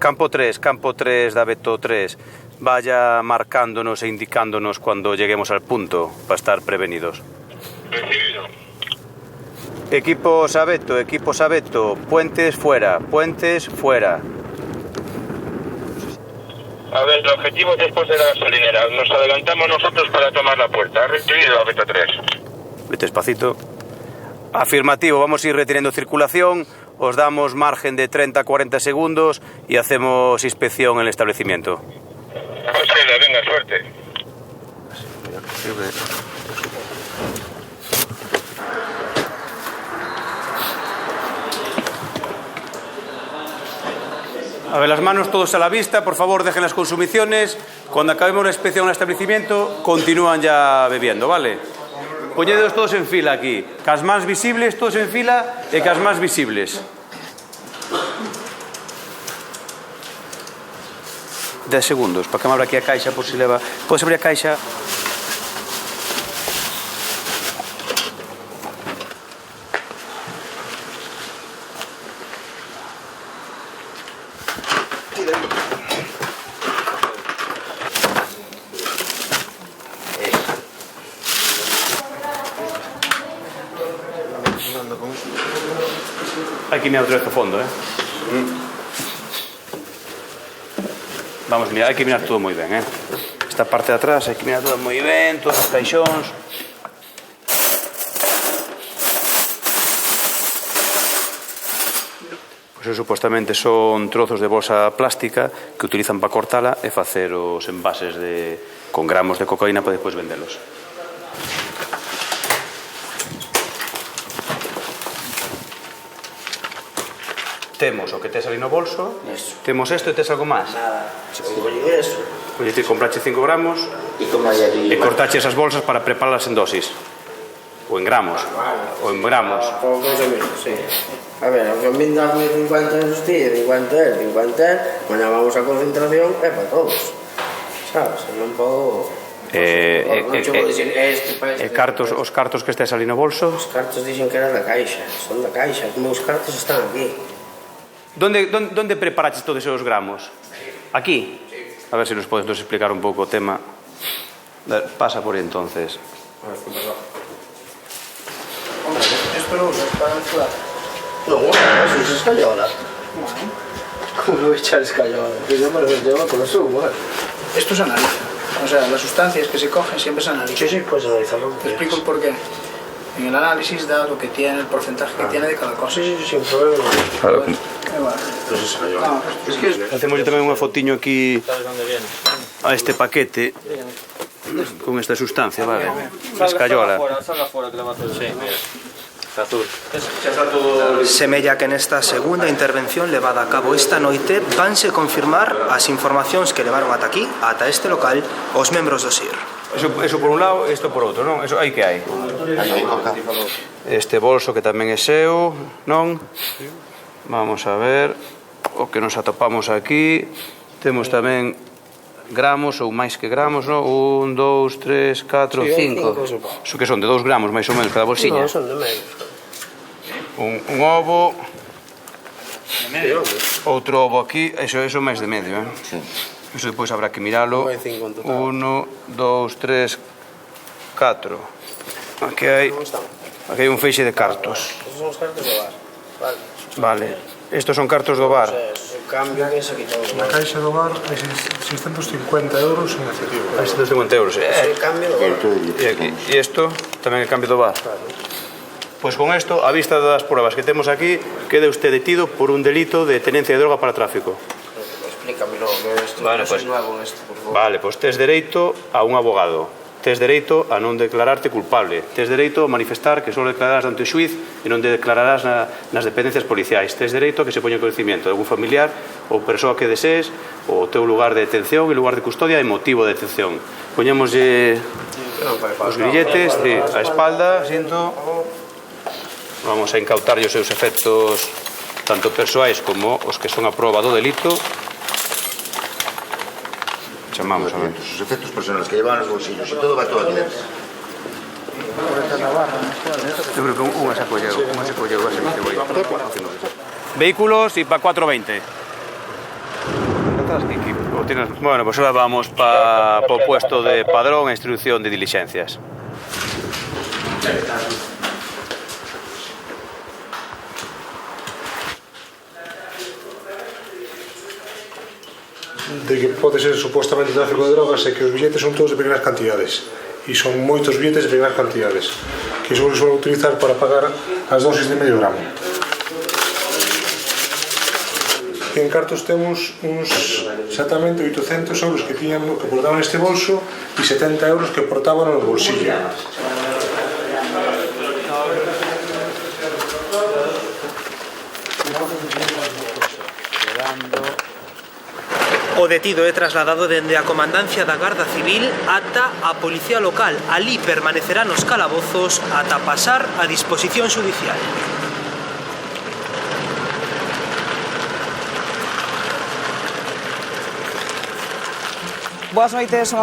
Campo 3 de Abeto 3. Vaya marcándonos e indicándonos cuando lleguemos al punto, para estar prevenidos. Recibido. Equipos Abeto, puentes fuera. A ver, el objetivo es después de la gasolinera. Nos adelantamos nosotros para tomar la puerta. Recibido, Abeto 3. Vete despacito. Afirmativo, vamos a ir reteniendo circulación, os damos margen de 30-40 segundos y hacemos inspección en el establecimiento. José, venga, suerte. A ver, las manos todos a la vista, por favor dejen las consumiciones. Cuando acabemos la inspección en el establecimiento, continúan ya bebiendo, ¿vale? Poñedos todos en fila aquí. Cas más visibles, todos en fila e cas más visibles. 10 segundos, para que me abra aquí a caixa por si leva... Podes abrir a caixa... Hai que mirar outra vez o fondo, Vamos a mirar, hai que mirar todo moi ben, Esta parte de atrás hai que mirar todo moi ben, todos os caixóns. Pois eso supostamente son trozos de bolsa plástica que utilizan para cortala e facer os envases con gramos de cocaína para despois vendelos. Temos o que tes ali no bolso, temos isto e tes algo máis? Nada, collí eso. Pois ti comprache 5 gramos e cortache esas bolsas para prepararlas en dosis. Ou en gramos. Ou en gramos. Por consumir, sí. A ver, aunque me dasme 50 euros ti, 50 él, mañá vamos a concentración, é para todos. Sabes? Non podo... Os cartos que estes ali no bolso? Os cartos dixen que eran da caixa, son da caixa, os meus cartos están aquí. Donde preparaches todos esos gramos? Aquí? A ver se nos podes explicar un pouco o tema. Pasa por aí entonces. Esto lo usas para mezclar. No, eso es escayola. ¿Cómo lo voy a echar escayola? Que yo me lo llevo con eso, igual. Esto se analiza. O sea, las sustancias que se cogen siempre se analizan. Sí, puedes analizarlo. Te explico el porqué. En el análisis da lo que tiene, el porcentaje que tiene de cada cosa. Sí, sin problema. Claro. Pues es escayola. Es que Hacemos tamén unha fotiño aquí a este paquete con esta sustancia, vale? Escayola. Salga fora que leva todo. Sí, mira. Azul. Semella que nesta segunda intervención levada a cabo esta noite vanse confirmar as informacións que levaron ata aquí, ata este local, os membros do SIR. Eso por un lado, isto por outro, non? Eso aí que hai. Este bolso que tamén é seu, non? Vamos a ver o que nos atopamos aquí. Temos tamén gramos ou máis que gramos, non? 1, 2, 3, 4, 5. Iso que son de 2 gramos máis ou menos cada bolsiña. No, son de medio. Un ovo. Outro ovo aquí, eso máis de medio, Eso depois habrá que miralo. 1, 2, 3, 4. Aquí hai un feixe de cartos. Esos son os cartos do bar. Vale. Estos son cartos do bar. O cambio que se quitou. Na caixa do bar hai 650 euros en efectivo. Hai 650 euros. O cambio do bar. E isto tamén é cambio do bar. Pois con isto, a vista das pruebas que temos aquí, queda usted detido por un delito de tenencia de droga para tráfico. Explícamelo, Vale, pues, nuevo en esto, por favor. Vale, pois tes dereito a un abogado. Tes dereito a non declararte culpable. Tes dereito a manifestar que só declararás ante o xuiz e non te declararás nas dependencias policiais. Tes dereito a que se poña en coñecimiento de algún familiar ou persoa que desees o teu lugar de detención e lugar de custodia e motivo de detención. Poñémoslle os grilletes a espalda, asiento. Vamos a incautarlle os seus efectos tanto persoais como os que son a proba do delito. Chamamos a ver. Sus efectos personales que llevan los bolsillos y todo va todo aquí dentro. Yo creo que unha se colleu, va a ser que voy. Vehículos y para 420. Bueno, pues ahora vamos para o puesto de padrón e instrucción de diligencias. De que pode ser supuestamente tráfico de drogas e que os billetes son todos de pequenas cantidades e son moitos billetes de pequenas cantidades que só se suele utilizar para pagar as dosis de medio gramo. E en cartos temos uns exactamente 800 euros que portaban neste bolso e 70 euros que portaban no bolsillo. O detido é trasladado dende a comandancia da Garda Civil ata a Policía Local. Alí permanecerá nos calabozos ata pasar a disposición xudicial. Boas noites.